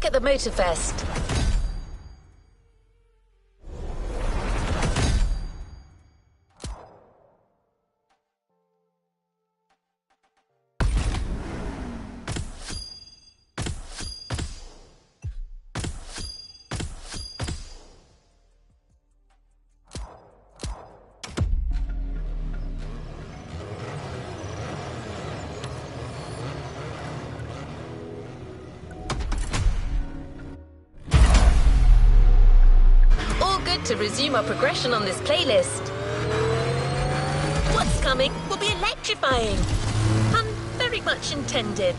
back at the Motorfest. To resume our progression on this playlist. What's coming will be electrifying. Pun very much intended.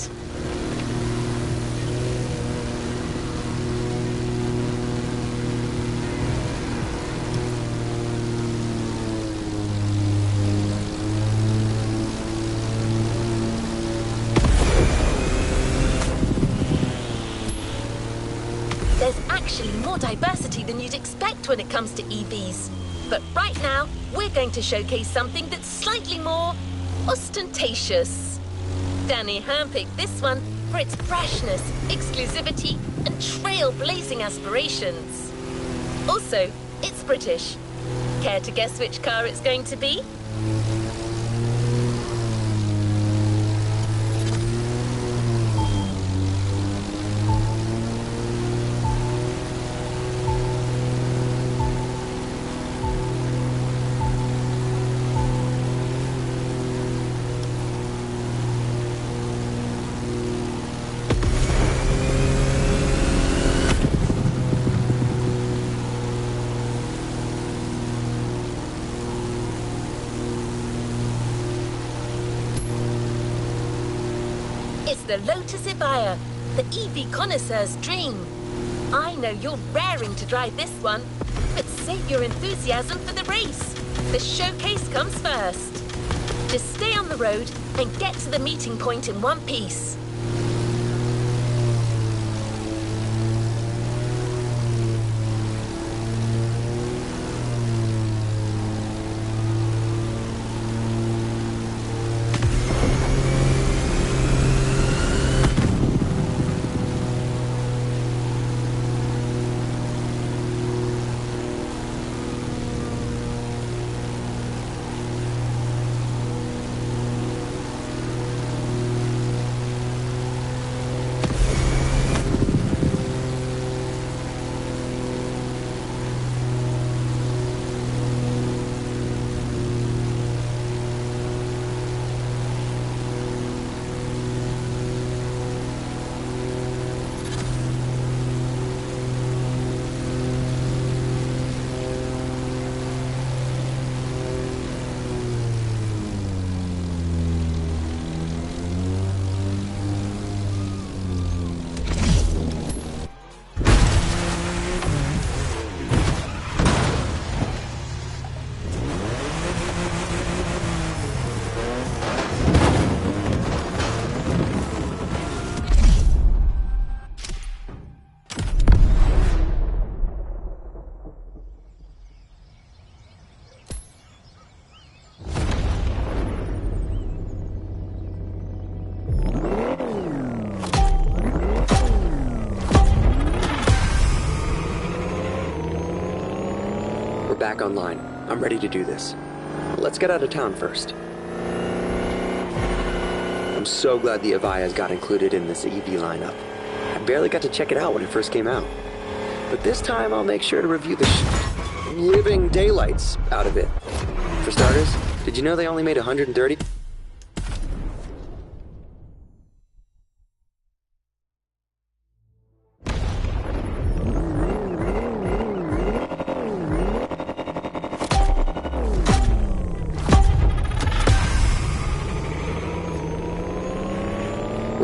There's actually more diversity than you'd expect when it comes to EVs. But right now, we're going to showcase something that's slightly more ostentatious. Danny handpicked this one for its freshness, exclusivity, and trailblazing aspirations. Also, it's British. Care to guess which car it's going to be? It's the Lotus Evija, the EV connoisseur's dream. I know you're raring to drive this one, but save your enthusiasm for the race. The showcase comes first. Just stay on the road and get to the meeting point in one piece. Back online. I'm ready to do this. Let's get out of town first. I'm so glad the Evija's got included in this EV lineup. I barely got to check it out when it first came out. But this time I'll make sure to review the living daylights out of it. For starters, did you know they only made 130?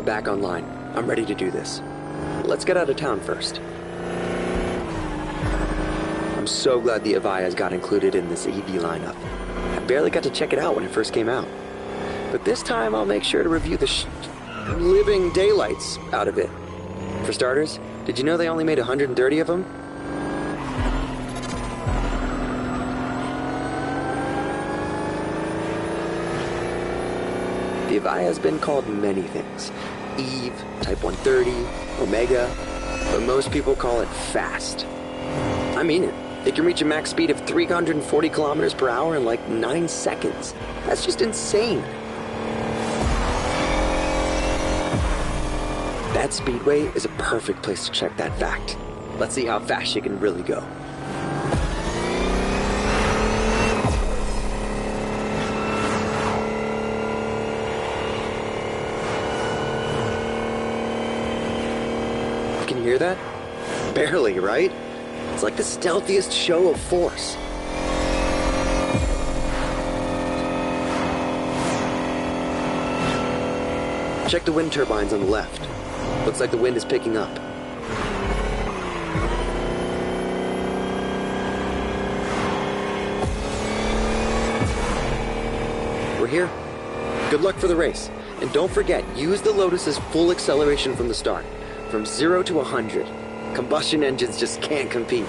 Back online. I'm ready to do this. Let's get out of town first. I'm so glad the Evija's got included in this EV lineup. I barely got to check it out when it first came out. But this time I'll make sure to review the living daylights out of it. For starters, did you know they only made 130 of them? The Evija has been called many things. Eve, Type 130, Omega, but most people call it fast. I mean it. It can reach a max speed of 340 kilometers per hour in like 9 seconds. That's just insane. That speedway is a perfect place to check that fact. Let's see how fast she can really go. Can you hear that? Barely, right? It's like the stealthiest show of force. Check the wind turbines on the left. Looks like the wind is picking up. We're here. Good luck for the race. And don't forget, use the Lotus's full acceleration from the start. From 0 to 100. Combustion engines just can't compete.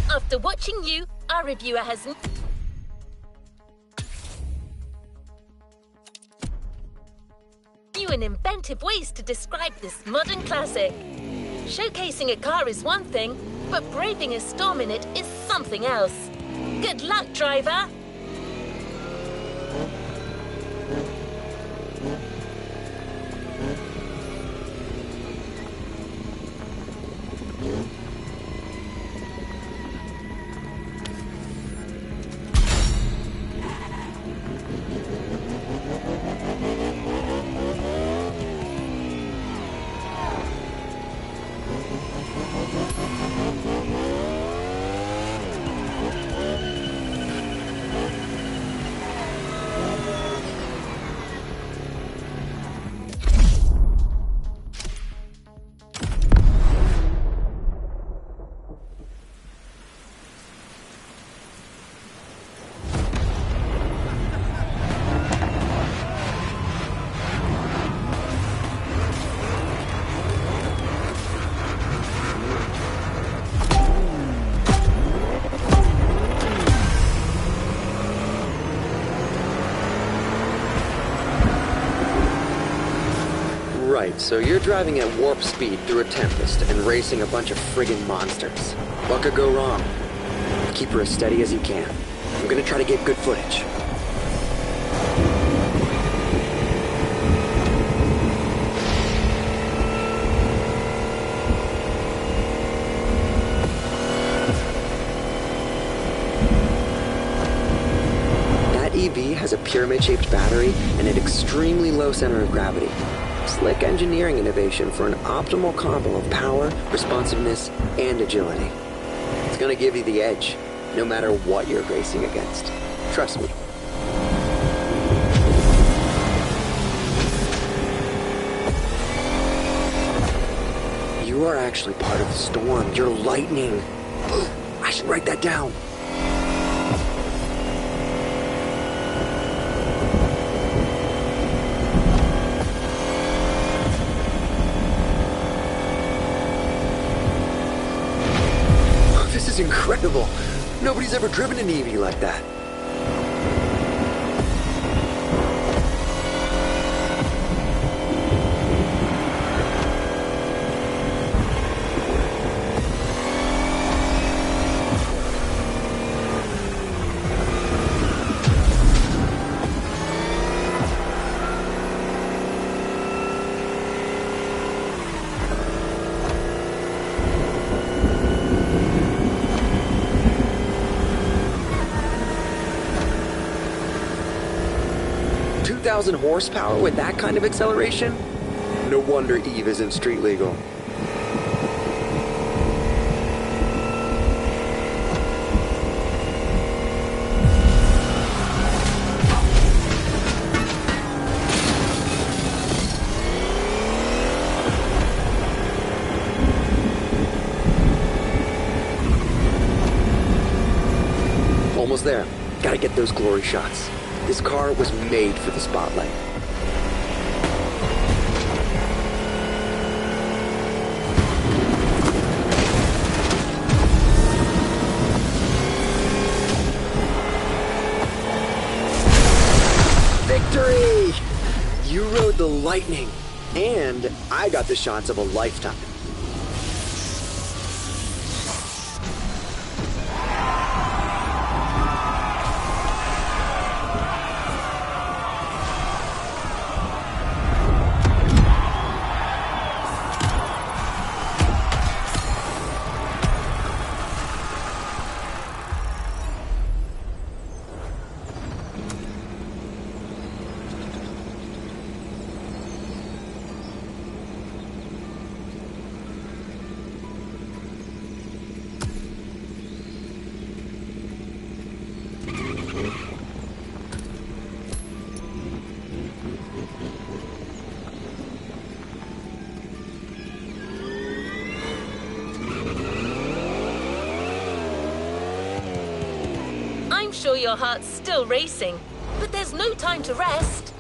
After watching you, our reviewer has new and inventive ways to describe this modern classic. Showcasing a car is one thing, but braving a storm in it is something else. Good luck, driver! Right, so you're driving at warp speed through a tempest and racing a bunch of friggin' monsters. What could go wrong? Keep her as steady as you can. I'm gonna try to get good footage. That EV has a pyramid-shaped battery and an extremely low center of gravity. Slick engineering innovation for an optimal combo of power, responsiveness, and agility. It's gonna give you the edge, no matter what you're racing against. Trust me. You are actually part of the storm. You're lightning. I should write that down. is incredible. Nobody's ever driven an EV like that. Horsepower with that kind of acceleration? No wonder Eve isn't street legal. Almost there. Gotta get those glory shots. This car was made for the spotlight. Victory! You rode the lightning, and I got the shots of a lifetime. I'm sure your heart's still racing, but there's no time to rest.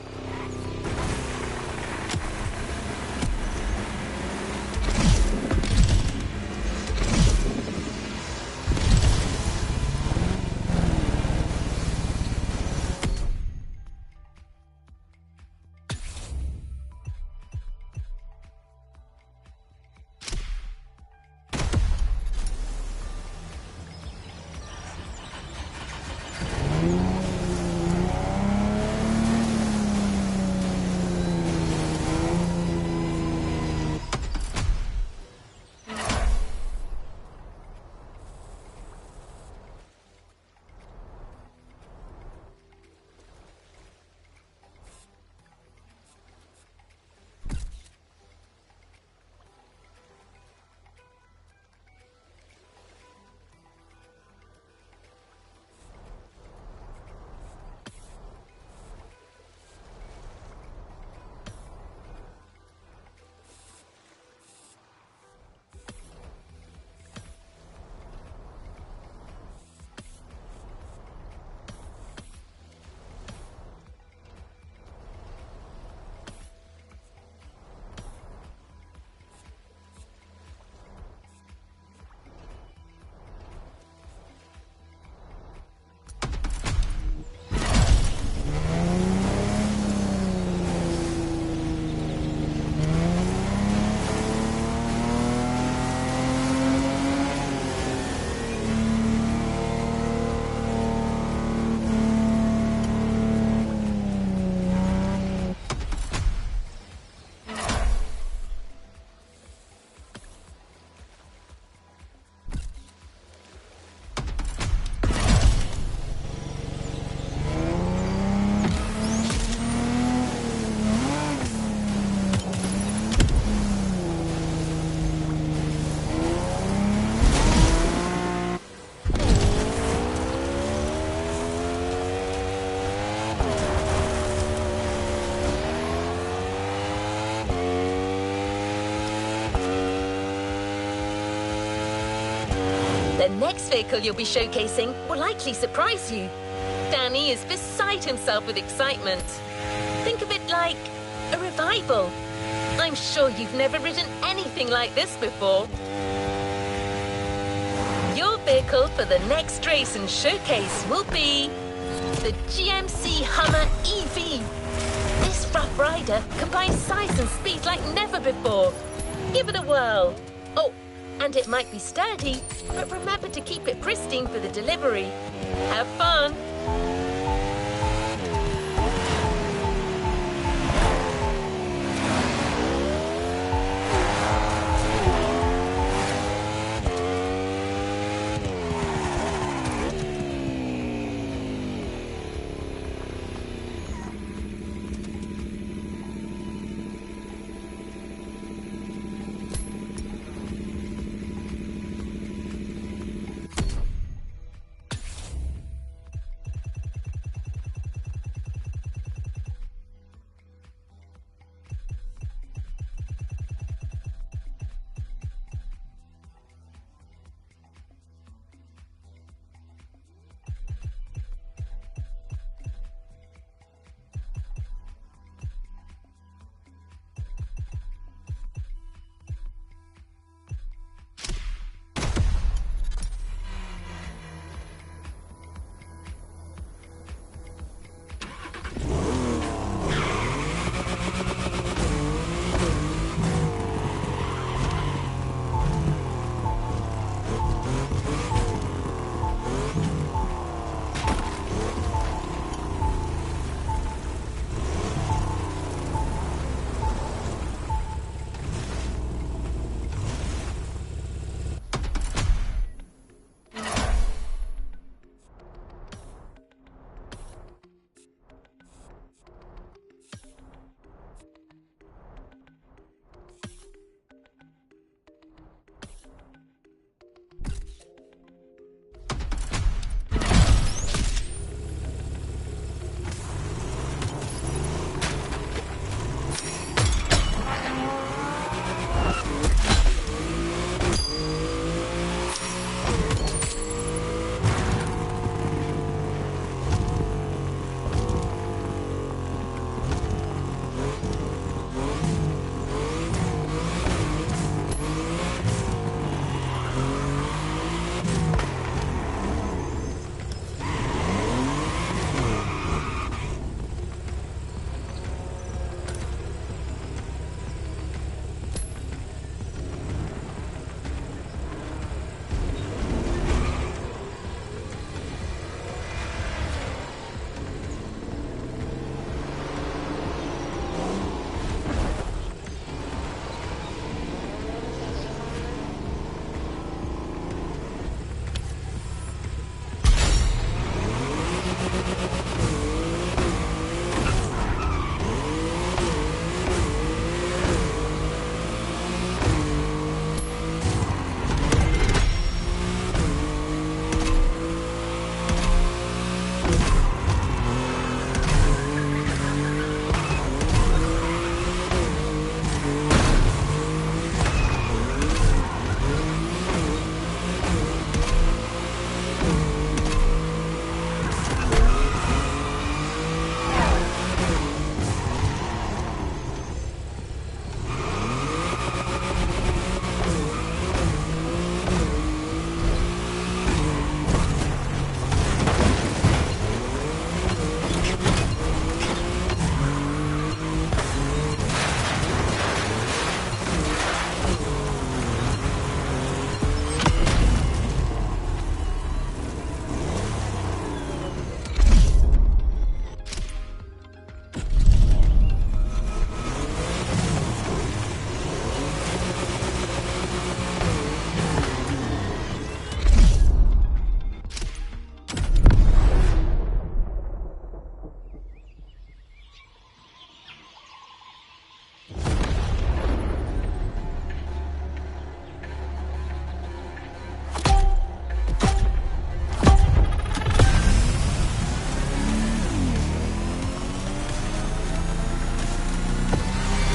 The next vehicle you'll be showcasing will likely surprise you. Danny is beside himself with excitement. Think of it like a revival. I'm sure you've never ridden anything like this before. You're vehicle for the next race and showcase will be the GMC Hummer EV. This rough rider combines size and speed like never before. Give it a whirl. Oh, and it might be sturdy, but remember to keep it pristine for the delivery. Have fun!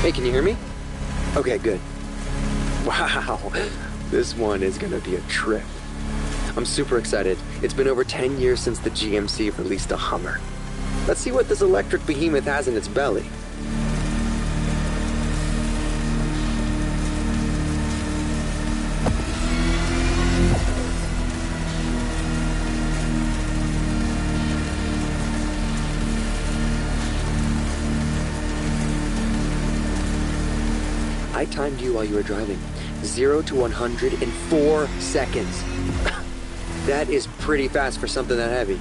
Hey, can you hear me? Okay, good. Wow, this one is gonna be a trip. I'm super excited. It's been over 10 years since the GMC released a Hummer. Let's see what this electric behemoth has in its belly. I timed you while you were driving. 0 to 100 in 4 seconds. That is pretty fast for something that heavy.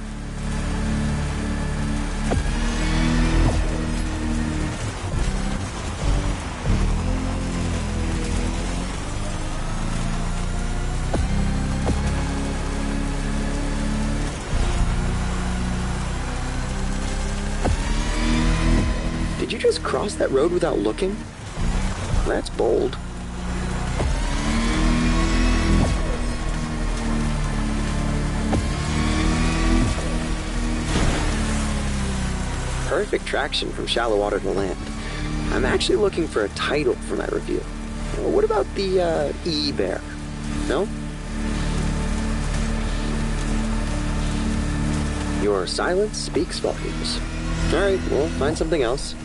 Did you just cross that road without looking? That's bold. Perfect traction from shallow water to land. I'm actually looking for a title for my review. What about the E-Bear? No? Your silence speaks volumes. Alright, we'll find something else.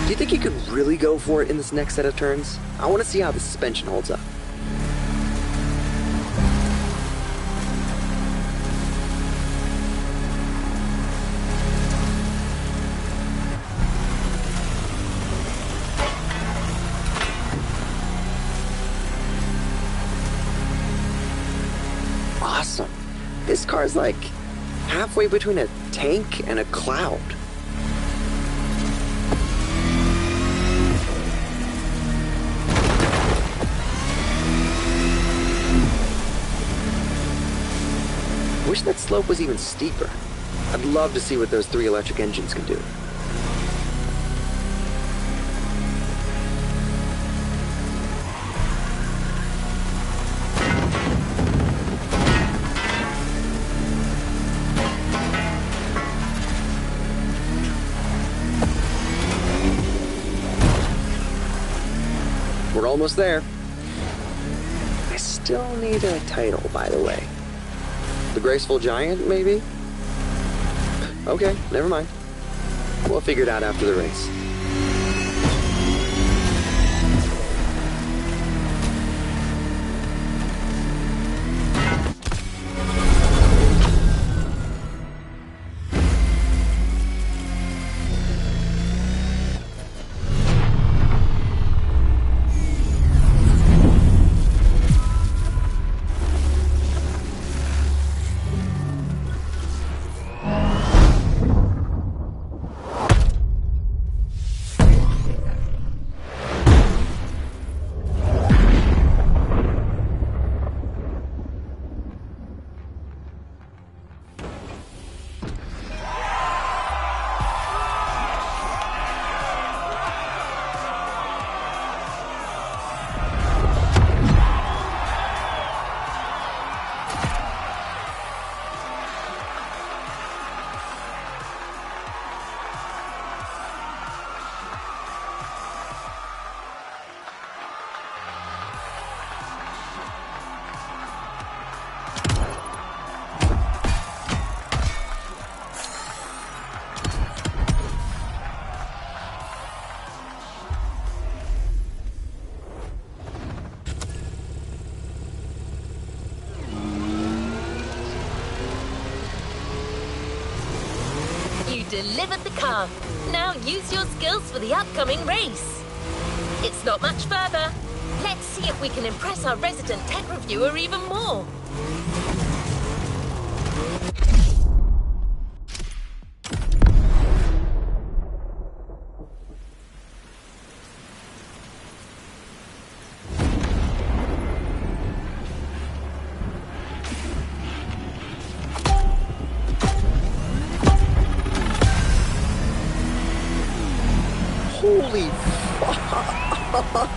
Do you think you could really go for it in this next set of turns? I want to see how the suspension holds up. Awesome. This car's like halfway between a tank and a cloud. Wish that slope was even steeper. I'd love to see what those 3 electric engines can do. We're almost there. I still need a title, by the way. The Graceful Giant, maybe? Okay, never mind. We'll figure it out after the race. Delivered the car. Now use your skills for the upcoming race. It's not much further. Let's see if we can impress our resident tech reviewer even more. Holy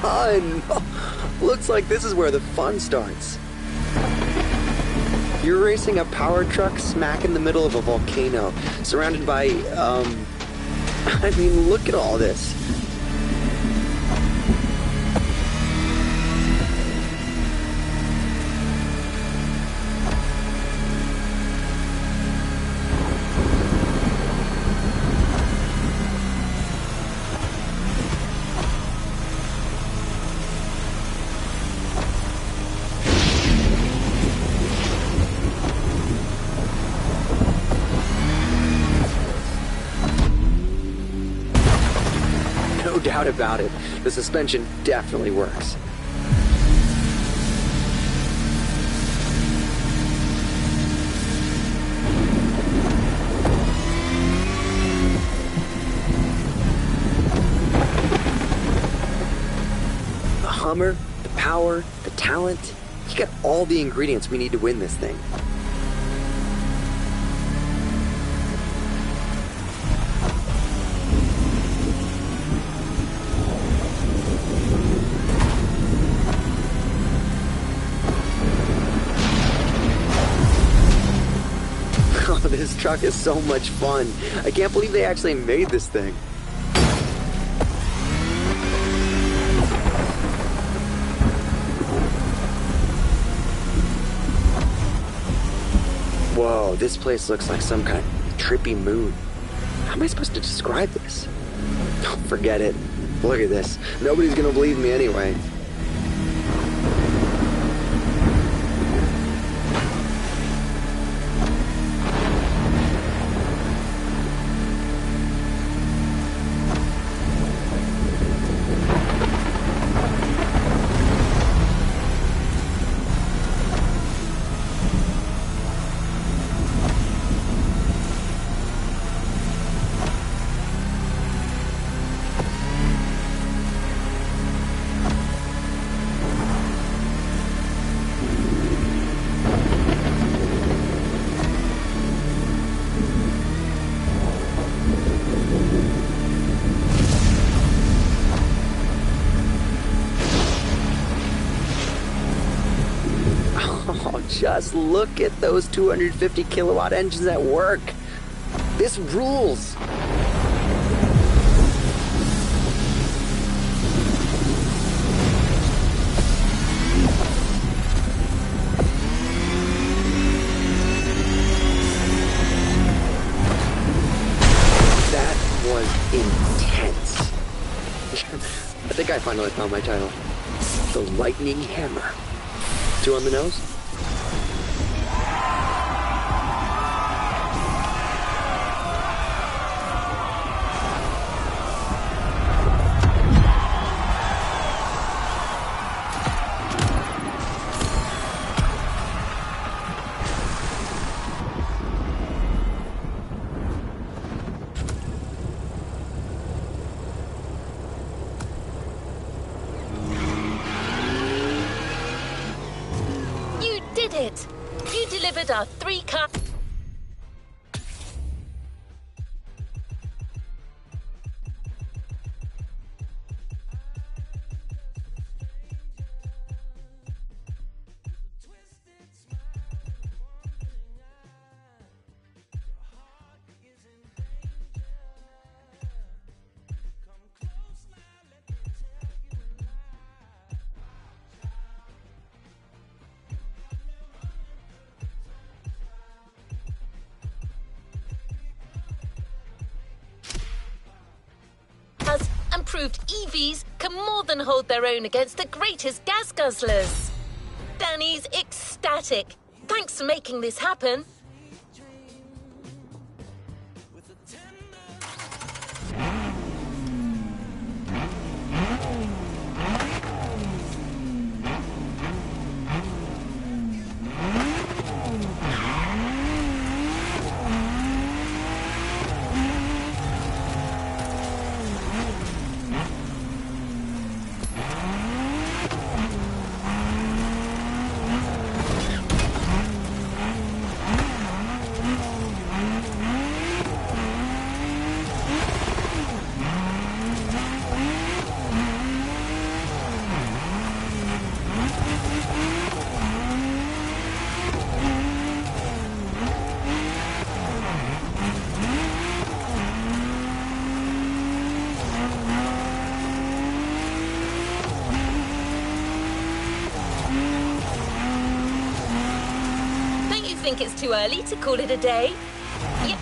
fun! Looks like this is where the fun starts. You're racing a power truck smack in the middle of a volcano, surrounded by, I mean, look at all this. doubt about it. The suspension definitely works. The Hummer, the power, the talent. You got all the ingredients we need to win this thing. Oh, this truck is so much fun. I can't believe they actually made this thing. Whoa, this place looks like some kind of trippy moon. How am I supposed to describe this? Oh, forget it. Look at this. Nobody's gonna believe me anyway. Just look at those 250 kilowatt engines at work. This rules. That was intense. I think I finally found my title. The Lightning Hammer. 2 on the nose? It. You delivered our 3-car. And proved EVs can more than hold their own against the greatest gas guzzlers. Danny's ecstatic. Thanks for making this happen. Think it's too early to call it a day? Yep,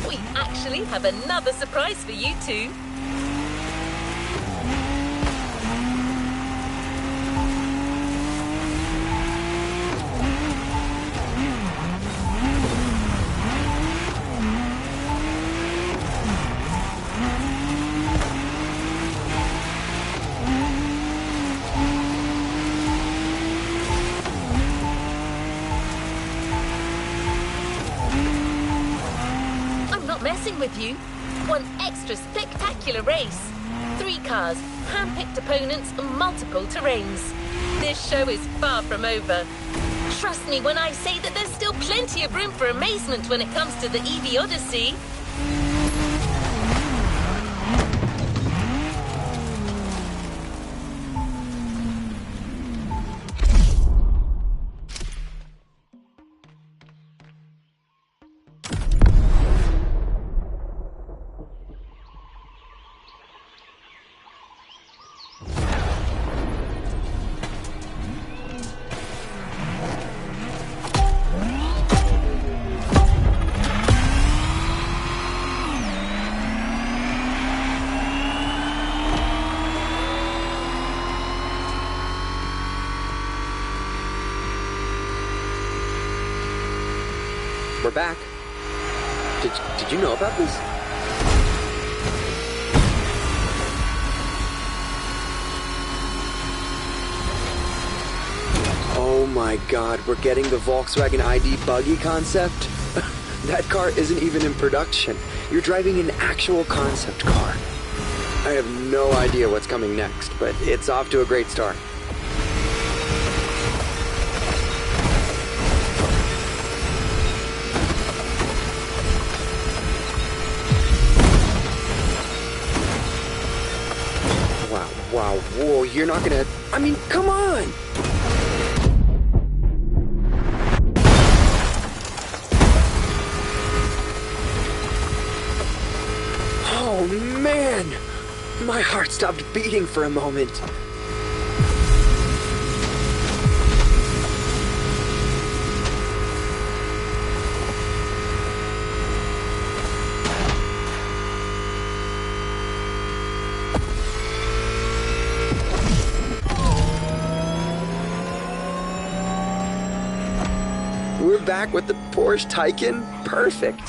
we actually have another surprise for you two. discussing with you. One extra spectacular race. 3 cars, hand-picked opponents, and multiple terrains. This show is far from over. Trust me when I say that there's still plenty of room for amazement when it comes to the EV Odyssey. We're back. Did you know about this? Oh my god, we're getting the Volkswagen ID buggy concept? That car isn't even in production. You're driving an actual concept car. I have no idea what's coming next, but it's off to a great start. Wow, whoa, you're not gonna... I mean, come on! Oh, man! My heart stopped beating for a moment. We're back with the Porsche Taycan? Perfect.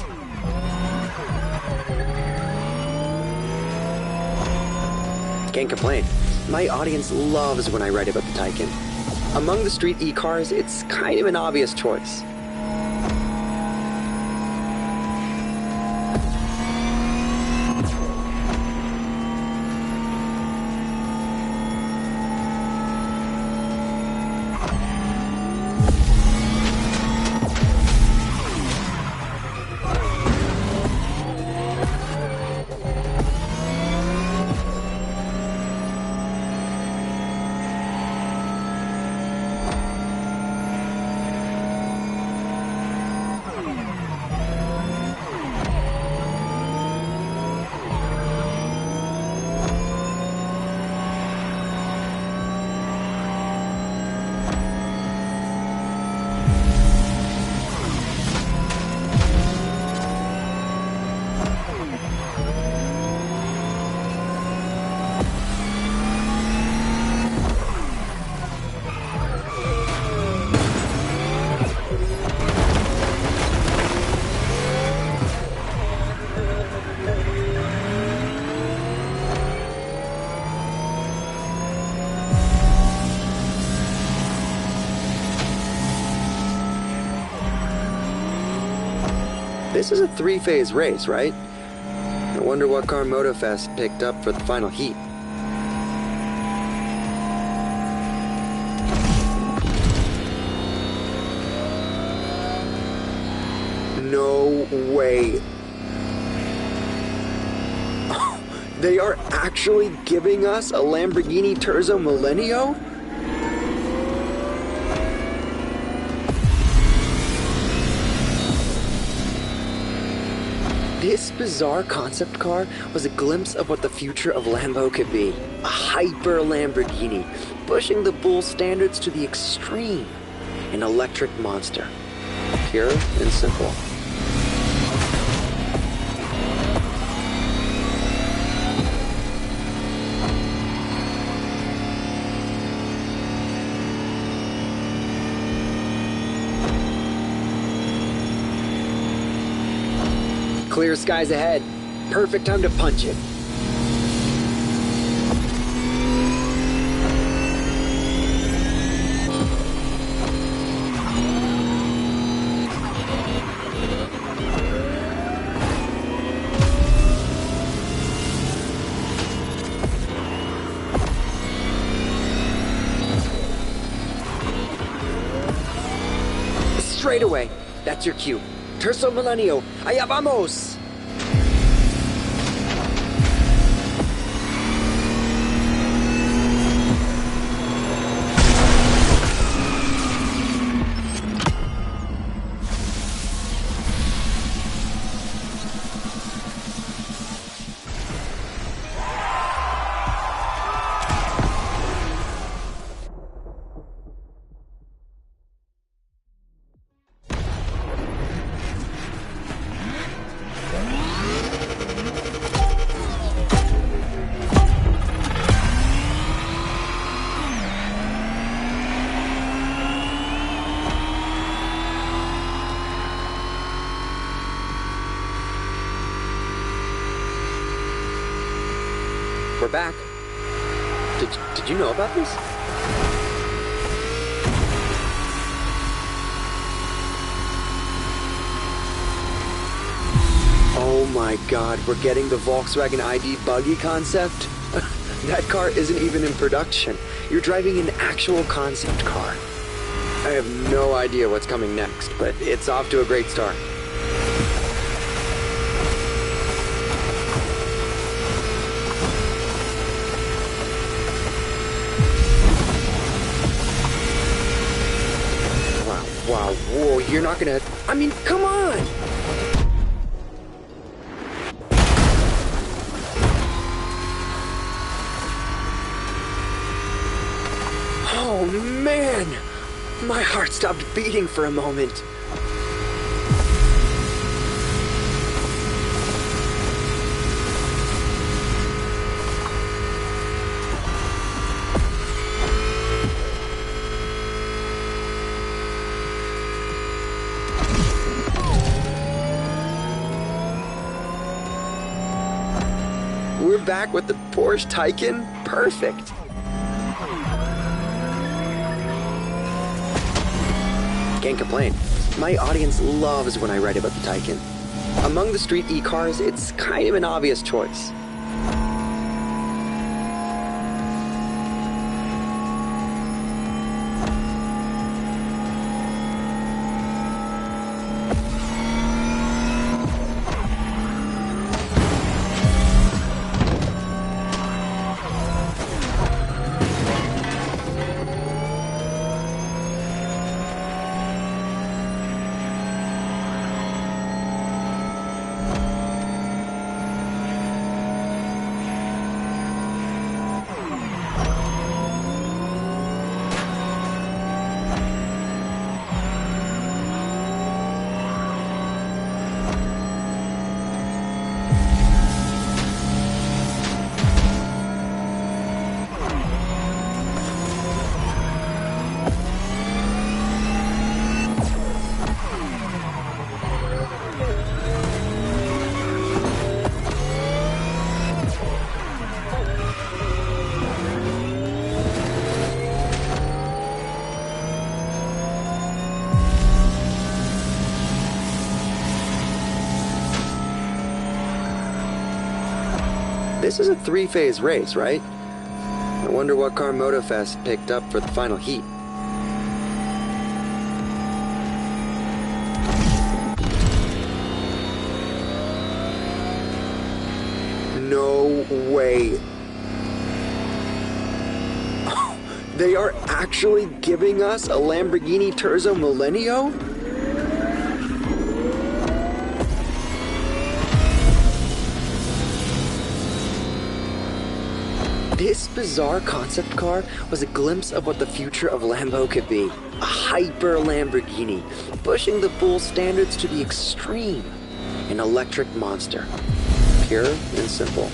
Can't complain. My audience loves when I write about the Taycan. Among the street e-cars, it's kind of an obvious choice. This is a 3-phase race, right? I wonder what car Motorfest picked up for the final heat. No way. They are actually giving us a Lamborghini Terzo Millennio? This bizarre concept car was a glimpse of what the future of Lambo could be. A hyper Lamborghini, pushing the bull standards to the extreme. An electric monster. Pure and simple. Clear skies ahead. Perfect time to punch it. straightaway. That's your cue. Terzo Millennio. Allá vamos! We're back. Did you know about this? Oh my god, we're getting the Volkswagen ID buggy concept? That car isn't even in production. You're driving an actual concept car. I have no idea what's coming next, but it's off to a great start. Wow, whoa, you're not gonna... I mean, come on! Oh, man! My heart stopped beating for a moment. We're back with the Porsche Taycan? Perfect. Can't complain. My audience loves when I write about the Taycan. Among the street e-cars, it's kind of an obvious choice. This is a three-phase race, right? I wonder what car Motorfest picked up for the final heat. No way. Oh, they are actually giving us a Lamborghini Terzo Millennio? This bizarre concept car was a glimpse of what the future of Lambo could be. A hyper Lamborghini, pushing the bull standards to the extreme. An electric monster. Pure and simple.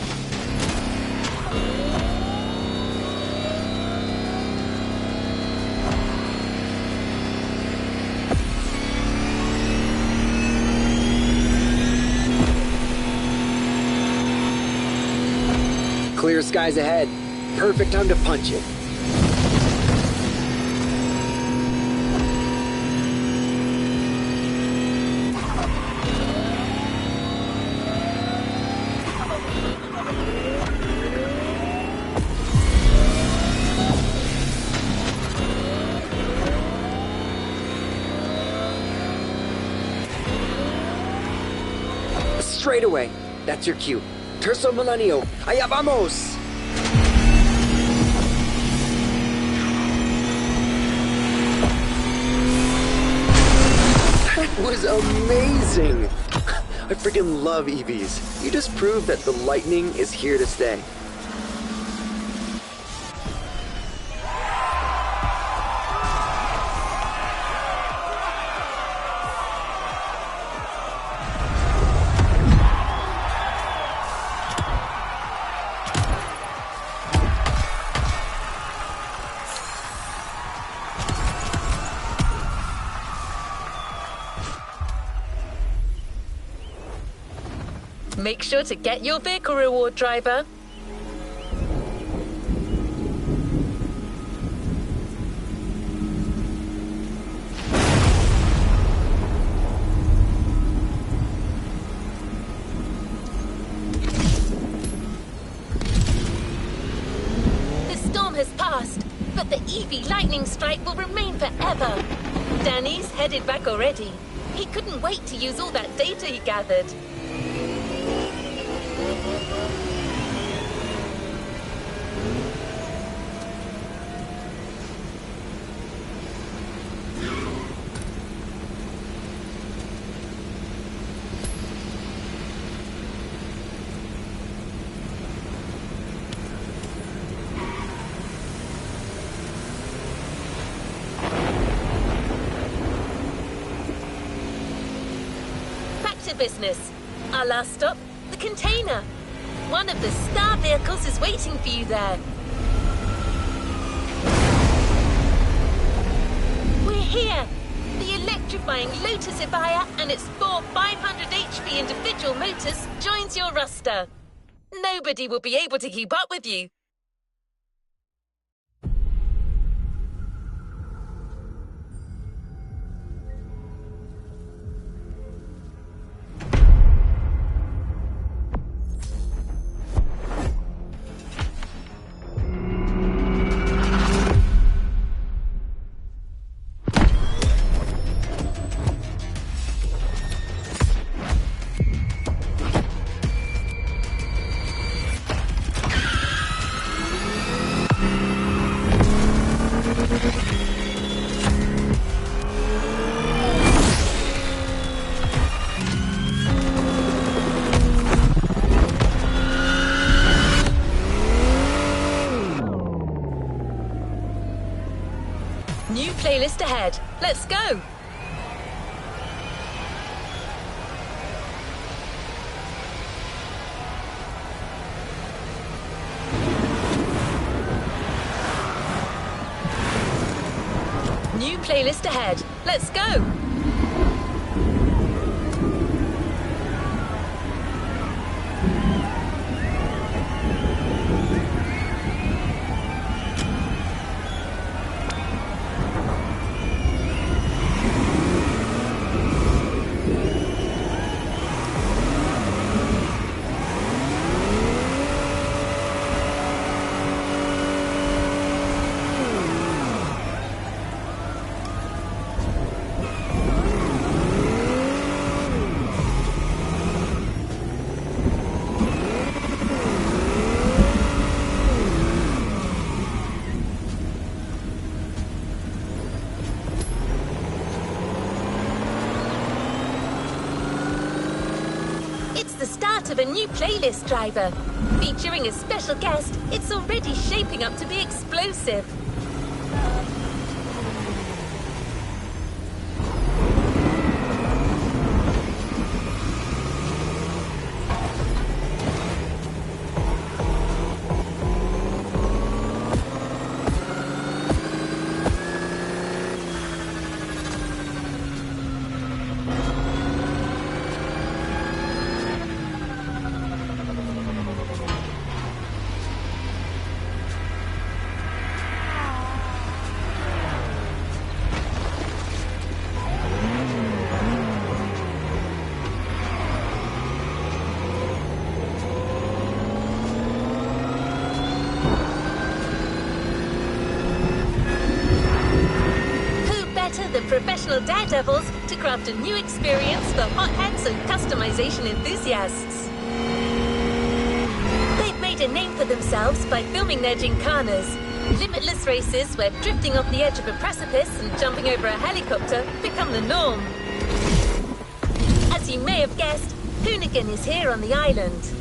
Clear skies ahead. Perfect time to punch it. right away. That's your cue. Terzo Millennio. Allá vamos! That was amazing! I freaking love EVs. You just proved that the lightning is here to stay. Make sure to get your vehicle reward, driver. The storm has passed, but the EV lightning strike will remain forever. Danny's headed back already. He couldn't wait to use all that data he gathered. Business. Our last stop, the container. One of the star vehicles is waiting for you there. We're here. The electrifying Lotus Evija and its 4 500 HP individual motors joins your roster. Nobody will be able to keep up with you. New playlist ahead. Let's go! New playlist ahead. Let's go! The start of a new playlist, driver. Featuring a special guest, it's already shaping up to be explosive. professional daredevils to craft a new experience for hotheads and customization enthusiasts. They've made a name for themselves by filming their gymkhanas, limitless races where drifting off the edge of a precipice and jumping over a helicopter become the norm. As you may have guessed, Hoonigan is here on the island.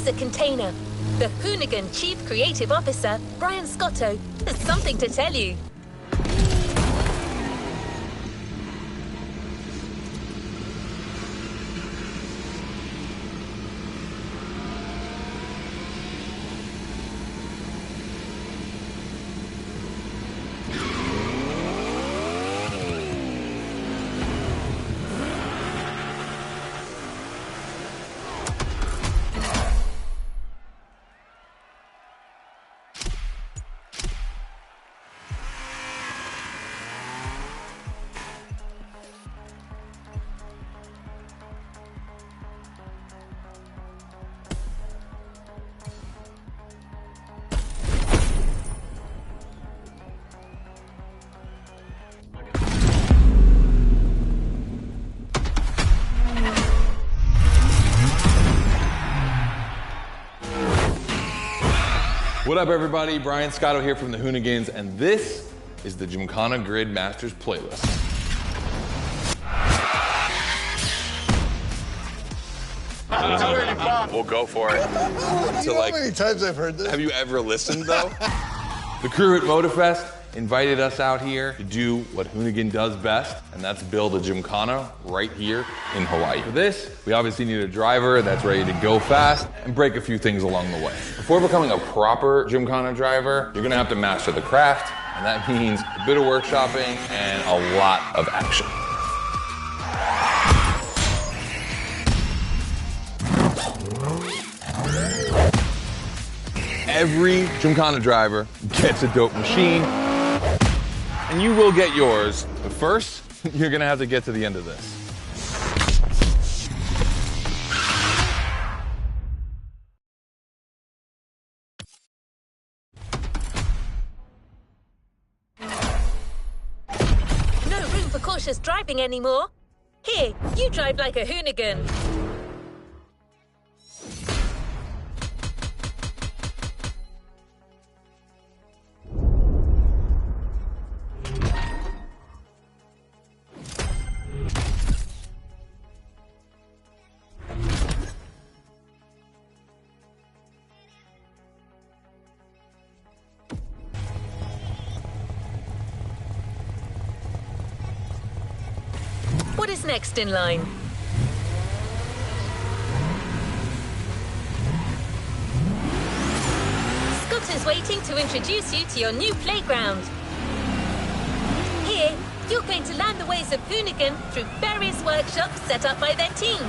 The container. The Hoonigan Chief Creative Officer, Brian Scotto, has something to tell you. What up, everybody? Brian Scotto here from the Hoonigans, and this is the Gymkhana Grid Masters playlist. We'll go for it. You know how many times I've heard this? Have you ever listened, though? The crew at Motorfest invited us out here to do what Hoonigan does best, and that's build a Gymkhana right here in Hawaii. For this, we obviously need a driver that's ready to go fast and break a few things along the way. Before becoming a proper Gymkhana driver, you're gonna have to master the craft, and that means a bit of workshopping and a lot of action. Every Gymkhana driver gets a dope machine, and you will get yours, but first, you're gonna have to get to the end of this. No room for cautious driving anymore. Here, you drive like a Hoonigan. What is next in line? Scott is waiting to introduce you to your new playground. Here, you're going to learn the ways of Hoonigan through various workshops set up by their team.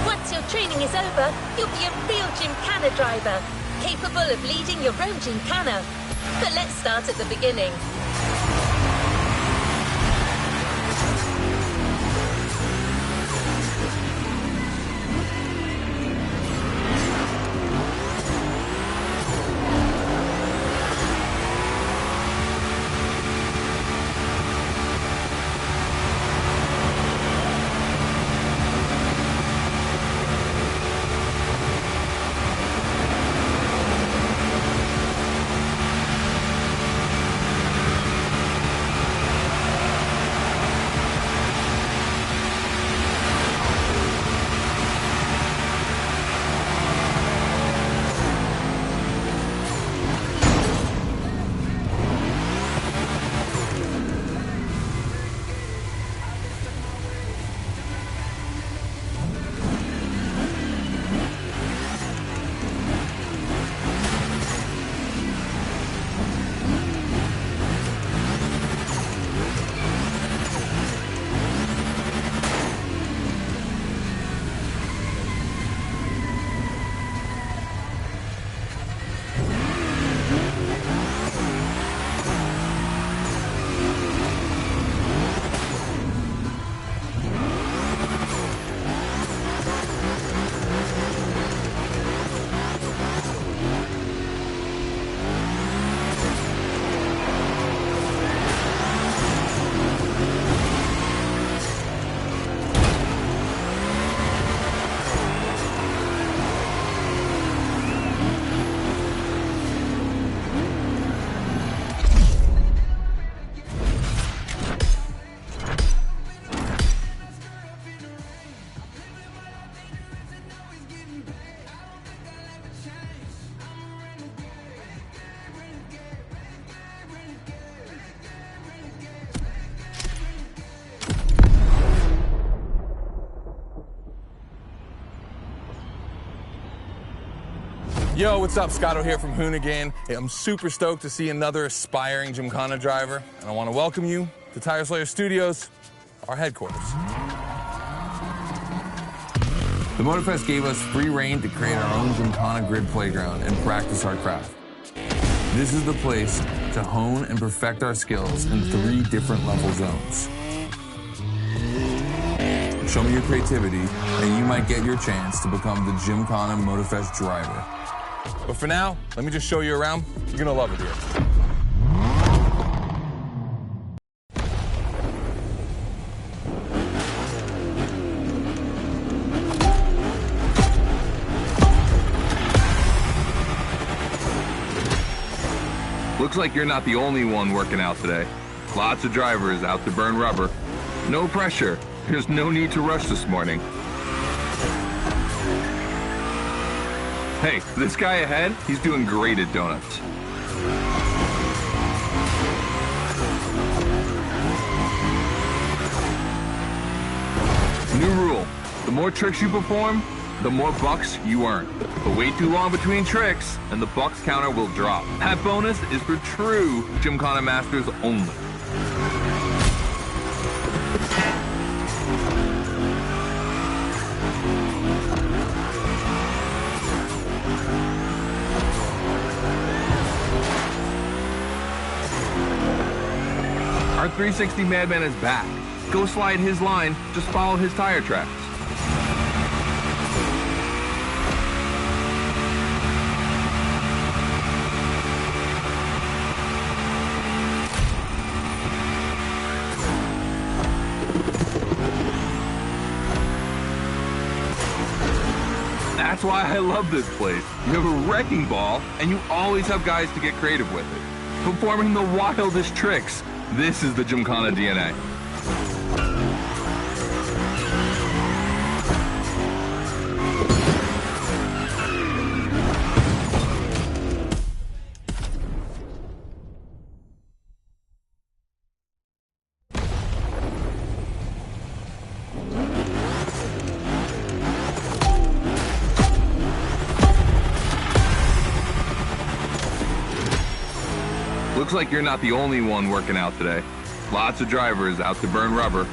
Once your training is over, you'll be a real Gymkhana driver, capable of leading your own gymkhana. But let's start at the beginning. Yo, what's up? Scotto here from Hoonigan. Hey, I'm super stoked to see another aspiring Gymkhana driver, and I want to welcome you to Tire Slayer Studios, our headquarters. The Motorfest gave us free reign to create our own Gymkhana grid playground and practice our craft. This is the place to hone and perfect our skills in 3 different level zones. Show me your creativity, and you might get your chance to become the Gymkhana Motorfest driver. But for now, let me just show you around. You're gonna love it here. Looks like you're not the only one working out today. Lots of drivers out to burn rubber. No pressure. There's no need to rush this morning. Hey, this guy ahead, he's doing great at donuts. New rule, the more tricks you perform, the more bucks you earn. But wait too long between tricks, and the bucks counter will drop. That bonus is for true Gymkhana masters only. Our 360 Madman is back. Go slide his line, just follow his tire tracks. That's why I love this place. You have a wrecking ball, and you always have guys to get creative with it, performing the wildest tricks. This is the Gymkhana DNA. Looks like you're not the only one working out today. Lots of drivers out to burn rubber.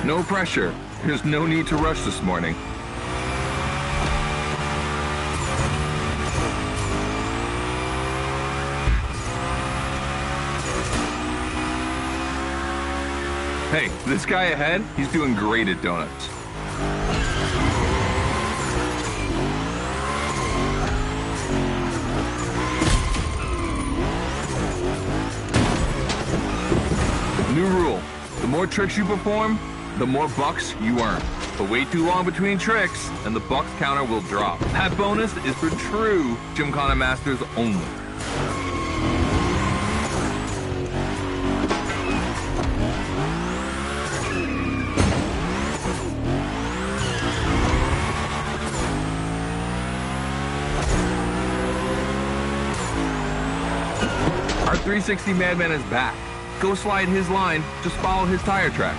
No pressure. There's no need to rush this morning. Hey, this guy ahead, he's doing great at donuts. New rule, the more tricks you perform, the more bucks you earn. But wait too long between tricks, and the bucks counter will drop. That bonus is for true Gymkhana Masters only. Our 360 Madman is back. Go slide his line, just follow his tire tracks.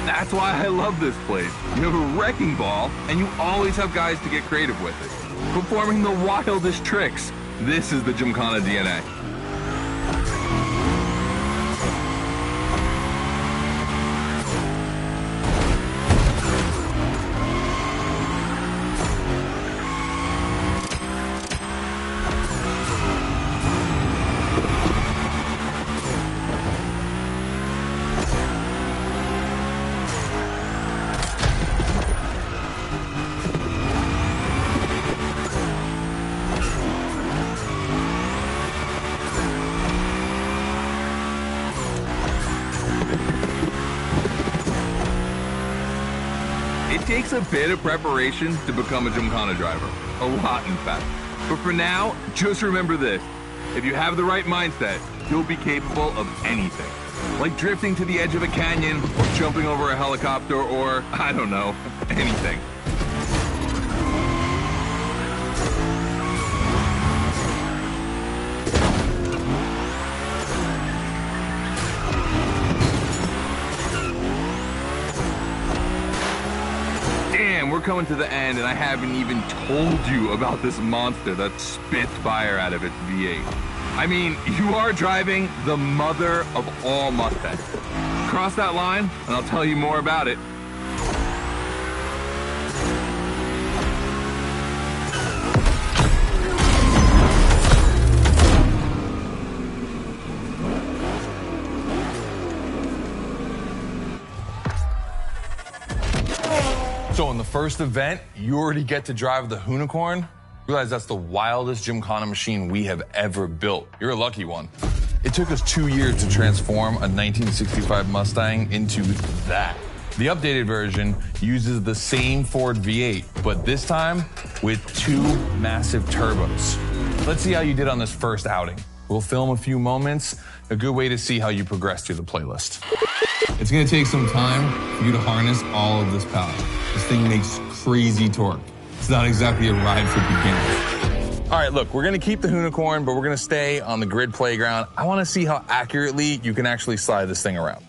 That's why I love this place. You have a wrecking ball, and you always have guys to get creative with it. Performing the wildest tricks. This is the Gymkhana DNA. It takes a bit of preparation to become a Gymkhana driver. A lot, in fact. But for now, just remember this. If you have the right mindset, you'll be capable of anything. Like drifting to the edge of a canyon, or jumping over a helicopter, or, I don't know, anything. Damn, we're coming to the end, and I haven't even told you about this monster that spits fire out of its V8. I mean, you are driving the mother of all Mustangs. Cross that line, and I'll tell you more about it. So in the first event, you already get to drive the Unicorn. Realize that's the wildest Gymkhana machine we have ever built. You're a lucky one. It took us 2 years to transform a 1965 Mustang into that. The updated version uses the same Ford V8, but this time with 2 massive turbos. Let's see how you did on this first outing. We'll film a few moments, a good way to see how you progress through the playlist. It's gonna take some time for you to harness all of this power. This thing makes crazy torque. It's not exactly a ride for beginners. All right, look, we're gonna keep the Unicorn, but we're gonna stay on the grid playground. I wanna see how accurately you can actually slide this thing around.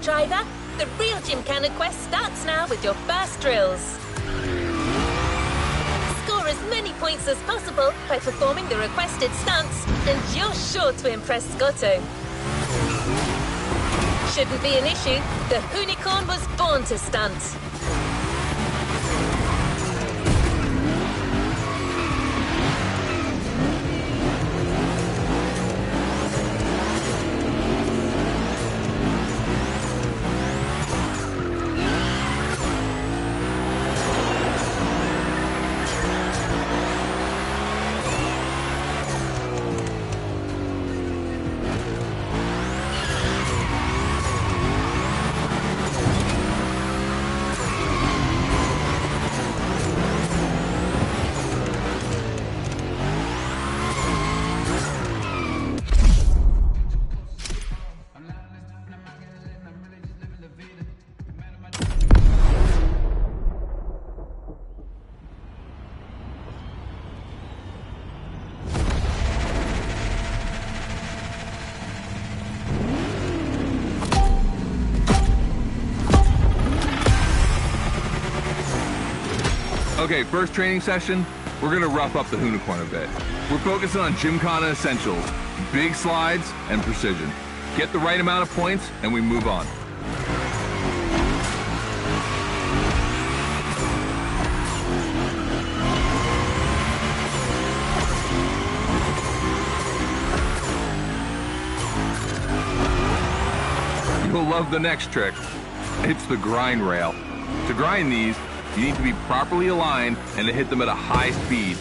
Driver, the real Gymkhana quest starts now with your first drills. Score as many points as possible by performing the requested stunts, and you're sure to impress Scotto. Shouldn't be an issue, the Unicorn was born to stunt. Okay, first training session, we're gonna rough up the unicorn a bit. We're focusing on Gymkhana essentials, big slides and precision. Get the right amount of points and we move on. You'll love the next trick. It's the grind rail. To grind these, you need to be properly aligned and to hit them at a high speed.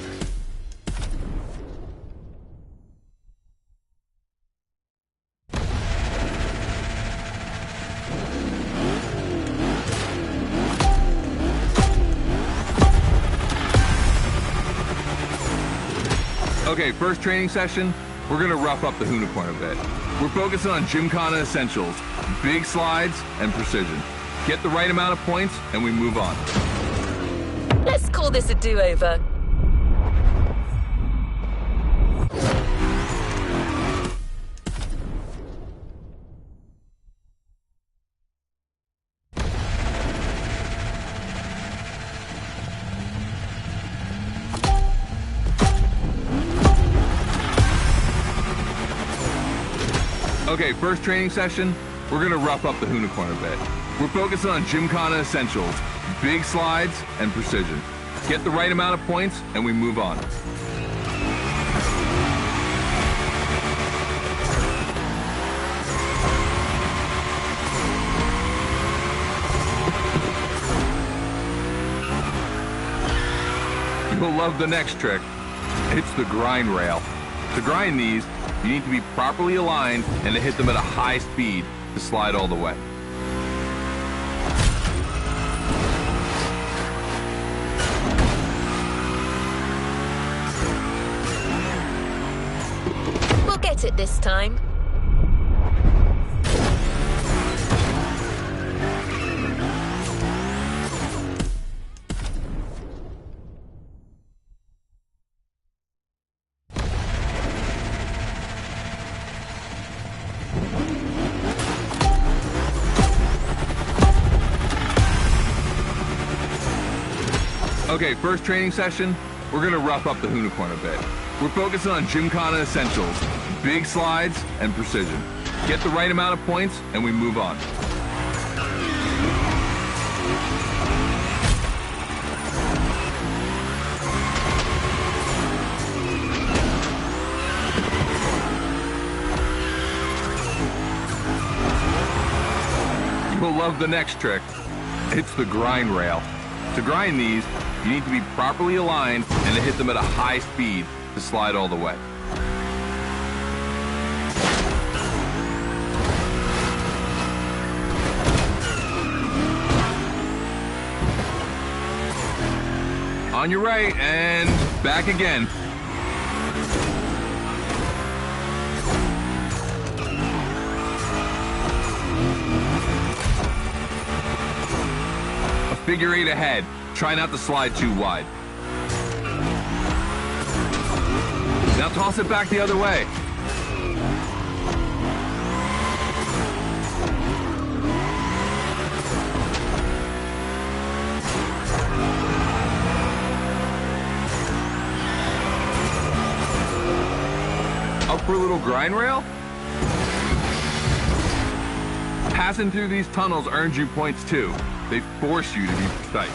Okay, first training session, we're gonna rough up the unicorn a bit. We're focusing on Gymkhana essentials, big slides and precision. Get the right amount of points and we move on. Let's call this a do-over. Okay, first training session, we're gonna rough up the unicorn a bit. We're focusing on Gymkhana essentials, big slides and precision. Get the right amount of points and we move on. You'll love the next trick. It's the grind rail. To grind these, you need to be properly aligned and to hit them at a high speed to slide all the way. We'll get it this time. Okay, first training session, we're gonna rough up the unicorn a bit. We're focusing on Gymkhana essentials, big slides and precision. Get the right amount of points and we move on. You'll love the next trick. It's the grind rail. To grind these, you need to be properly aligned and to hit them at a high speed to slide all the way. On your right and back again. Figure eight ahead. Try not to slide too wide. Now toss it back the other way. Up for a little grind rail? Passing through these tunnels earns you points too. They force you to be precise.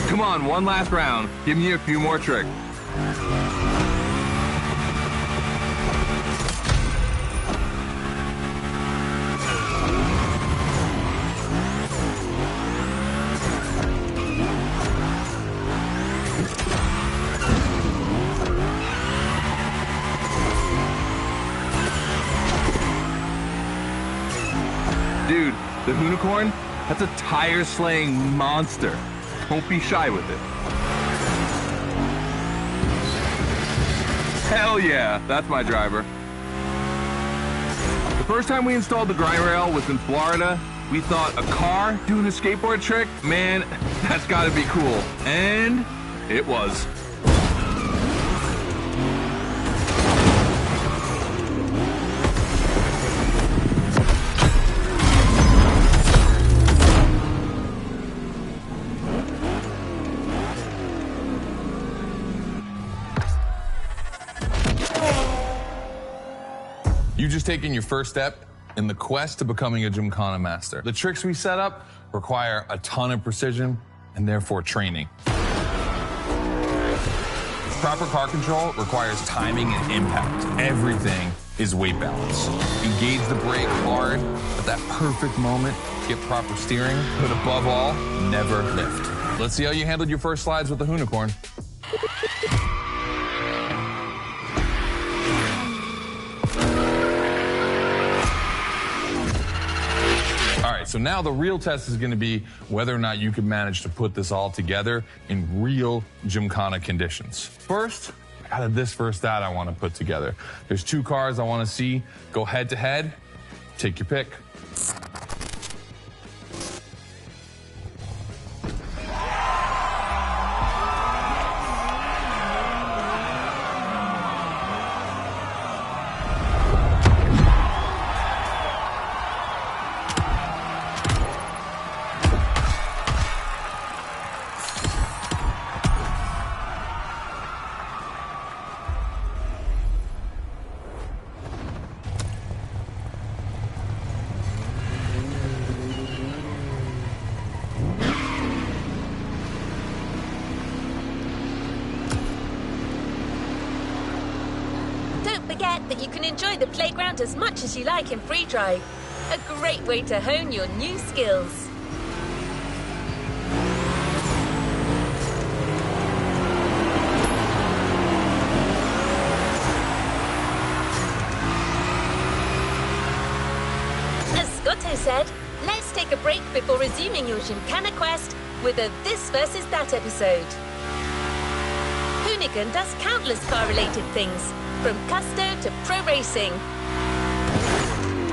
Come on, one last round. Give me a few more tricks. Dude, the unicorn, that's a tire-slaying monster. Don't be shy with it. Hell yeah, that's my driver. The first time we installed the grind rail was in Florida. We thought a car doing a skateboard trick? Man, that's gotta be cool. And it was. You've just taken your first step in the quest to becoming a Gymkhana master. The tricks we set up require a ton of precision and therefore training. Proper car control requires timing and impact. Everything is weight balance. Engage the brake hard at that perfect moment to get proper steering, but above all, never lift. Let's see how you handled your first slides with the Hoonicorn. All right, so now the real test is going to be whether or not you can manage to put this all together in real Gymkhana conditions. First, I got this first stat I want to put together. There's 2 cars I want to see go head to head. Take your pick. Forget that you can enjoy the playground as much as you like in free drive. A great way to hone your new skills. As Scotto said, let's take a break before resuming your Gymkhana quest with a This versus That episode. Hoonigan does countless car-related things, from custo to pro racing.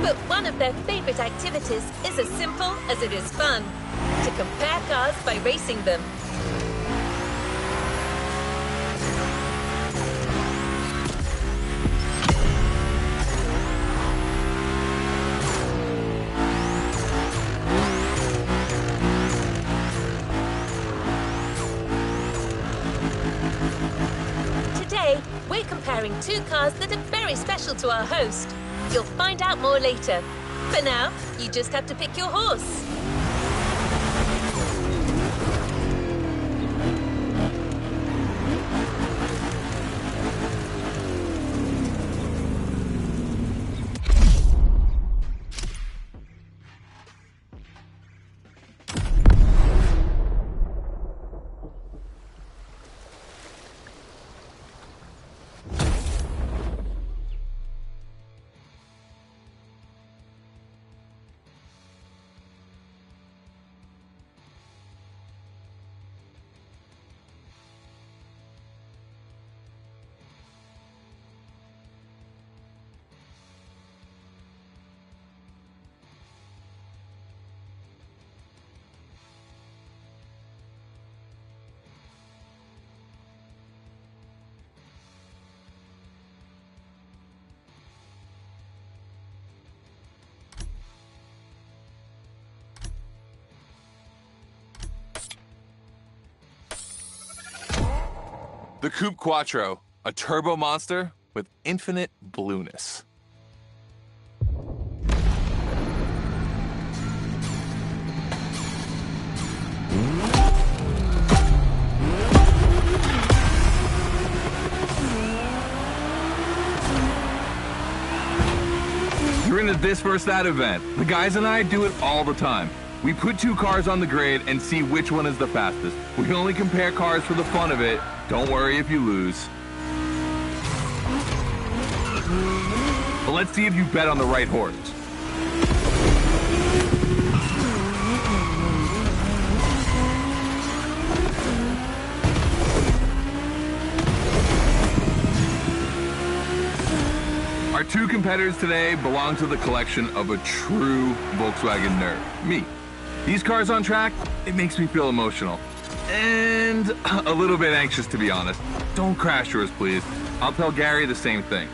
But one of their favorite activities is as simple as it is fun: to compare cars by racing them. We're comparing 2 cars that are very special to our host. You'll find out more later. For now, you just have to pick your horse. The Coupe Quattro, a turbo monster with infinite blueness. You're into This versus That event. The guys and I do it all the time. We put 2 cars on the grid and see which one is the fastest. We can only compare cars for the fun of it. Don't worry if you lose. But let's see if you bet on the right horse. Our 2 competitors today belong to the collection of a true Volkswagen nerd, me. These cars on track, it makes me feel emotional. And a little bit anxious, to be honest. Don't crash yours, please. I'll tell Gary the same thing.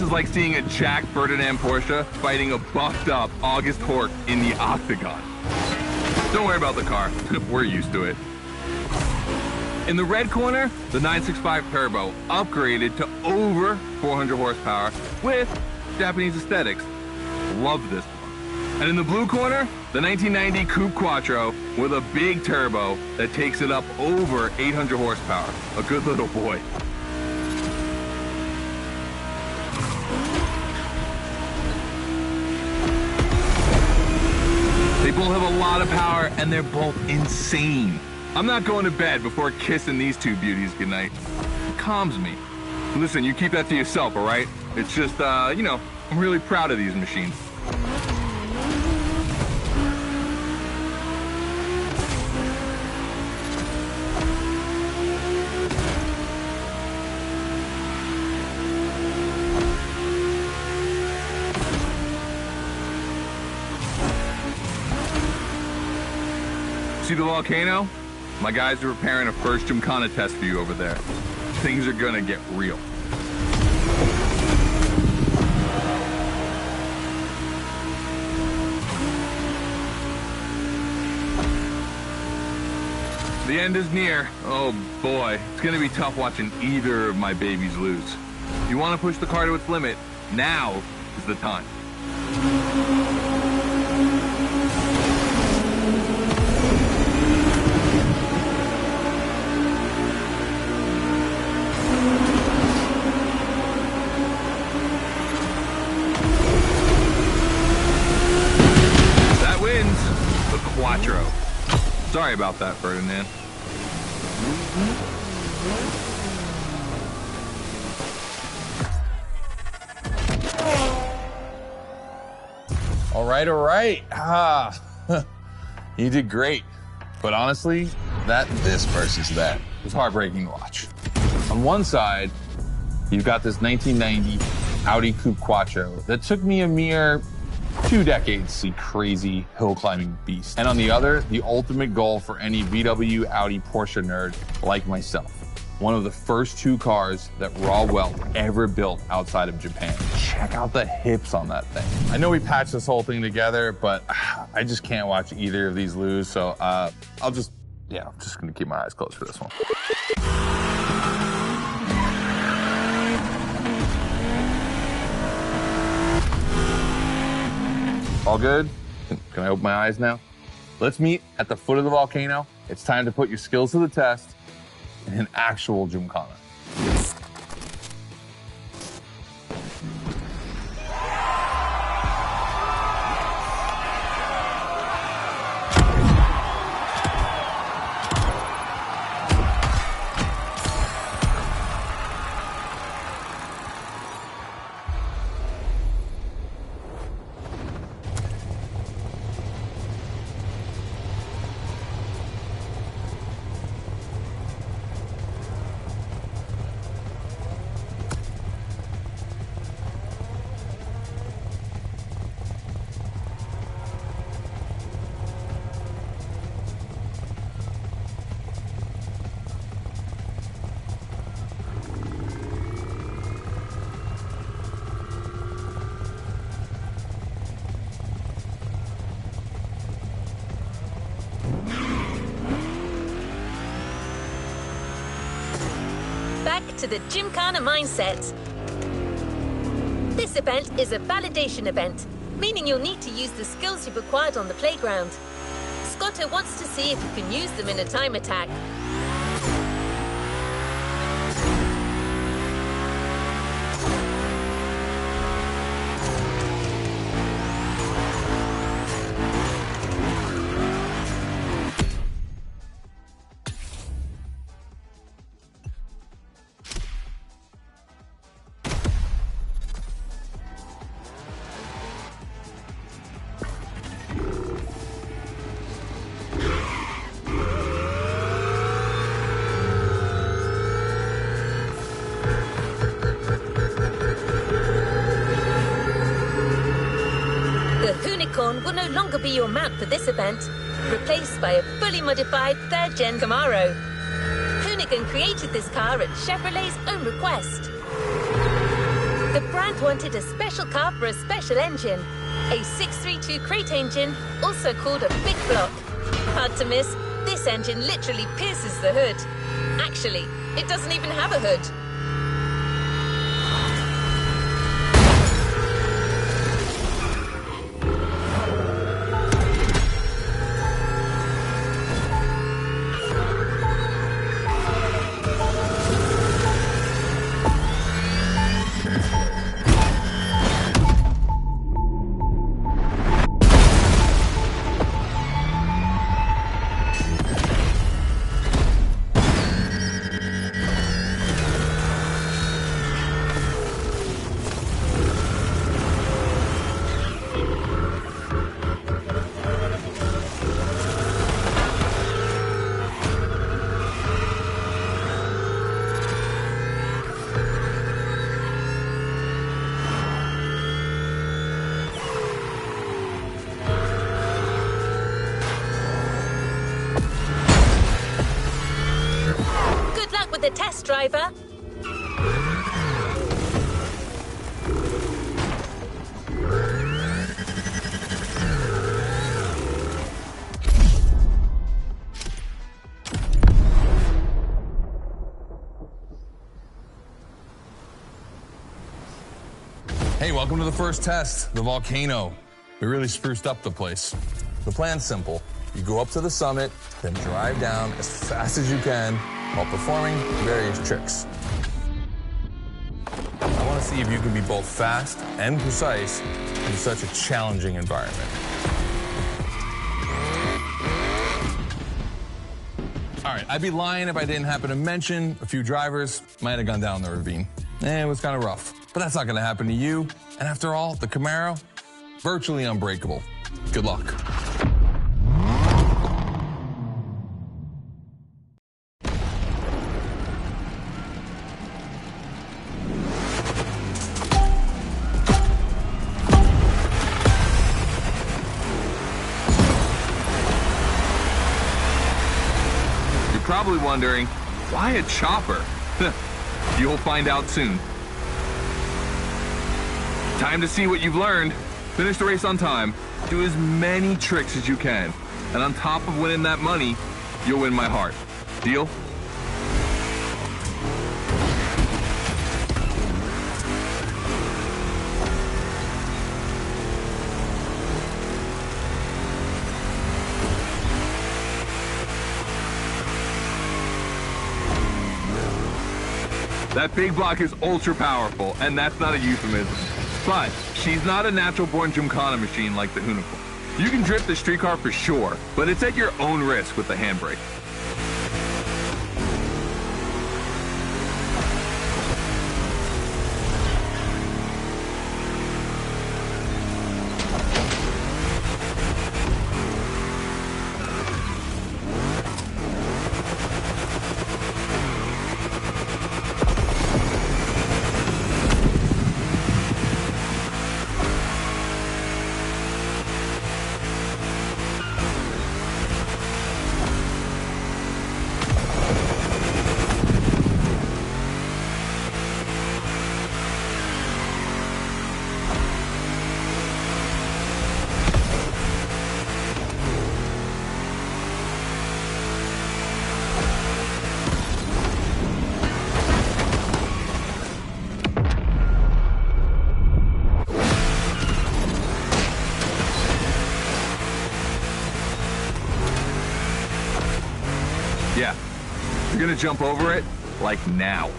is like seeing a Jack Ferdinand Porsche fighting a buffed up August Hork in the octagon. Don't worry about the car, we're used to it. In the red corner, the 965 Turbo, upgraded to over 400 horsepower with Japanese aesthetics. Love this one. And in the blue corner, the 1990 Coupe Quattro with a big turbo that takes it up over 800 horsepower. A good little boy. They both have a lot of power and they're both insane. I'm not going to bed before kissing these two beauties goodnight. It calms me. Listen, you keep that to yourself, all right? It's just, you know, I'm really proud of these machines. See the volcano? My guys are preparing a first Gymkhana test for you over there. Things are gonna get real. The end is near. Oh boy, it's gonna be tough watching either of my babies lose. If you wanna push the car to its limit, now is the time. Quattro. Sorry about that, Ferdinand. All right. You did great. But honestly, this versus that was heartbreaking to watch. On one side, you've got this 1990 Audi Coupe Quattro that took me a mere 2 decades to see crazy hill climbing beast. And on the other, the ultimate goal for any VW, Audi, Porsche nerd like myself. One of the first 2 cars that Raw Welt ever built outside of Japan. Check out the hips on that thing. I know we patched this whole thing together, but I just can't watch either of these lose. So I'm just gonna keep my eyes closed for this one. All good? Can I open my eyes now? Let's meet at the foot of the volcano. It's time to put your skills to the test in an actual Gymkhana. To the Gymkhana mindset. This event is a validation event, meaning you'll need to use the skills you've acquired on the playground. Scotto wants to see if you can use them in a time attack. Will no longer be your mount for this event, replaced by a fully modified 3rd Gen Camaro. Hoonigan created this car at Chevrolet's own request. The brand wanted a special car for a special engine. A 632 crate engine, also called a big block. Hard to miss, this engine literally pierces the hood. Actually, it doesn't even have a hood. With the test driver. Hey, welcome to the first test, the volcano. We really spruced up the place. The plan's simple. You go up to the summit, then drive down as fast as you can while performing various tricks. I want to see if you can be both fast and precise in such a challenging environment. All right, I'd be lying if I didn't happen to mention a few drivers might have gone down the ravine. It was kind of rough, but that's not going to happen to you. And after all, the Camaro, virtually unbreakable. Good luck. Probably wondering, why a chopper? You'll find out soon. Time to see what you've learned. Finish the race on time. Do as many tricks as you can. And on top of winning that money, you'll win my heart. Deal? That big block is ultra powerful, and that's not a euphemism. But she's not a natural-born Gymkhana machine like the Unicorn. You can drift the streetcar for sure, but it's at your own risk with the handbrake. Yeah, you're gonna jump over it, like now.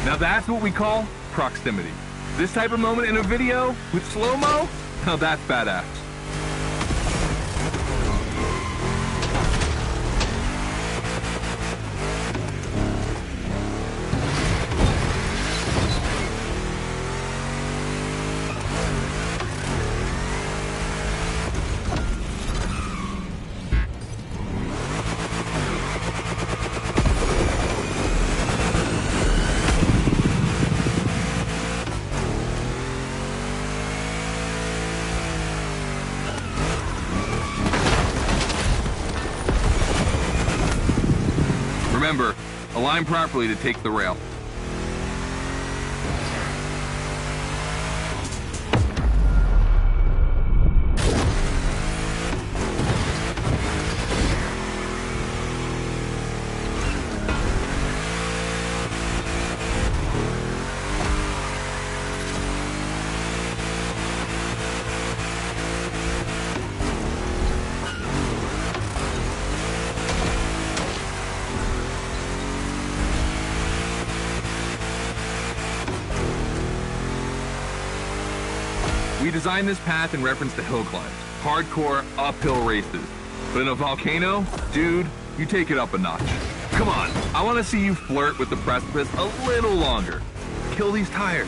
Now that's what we call proximity. This type of moment in a video with slow-mo, now that's badass. Remember, align properly to take the rail. We designed this path in reference to hill climbs, hardcore uphill races. But in a volcano, dude, you take it up a notch. Come on, I want to see you flirt with the precipice a little longer. Kill these tires.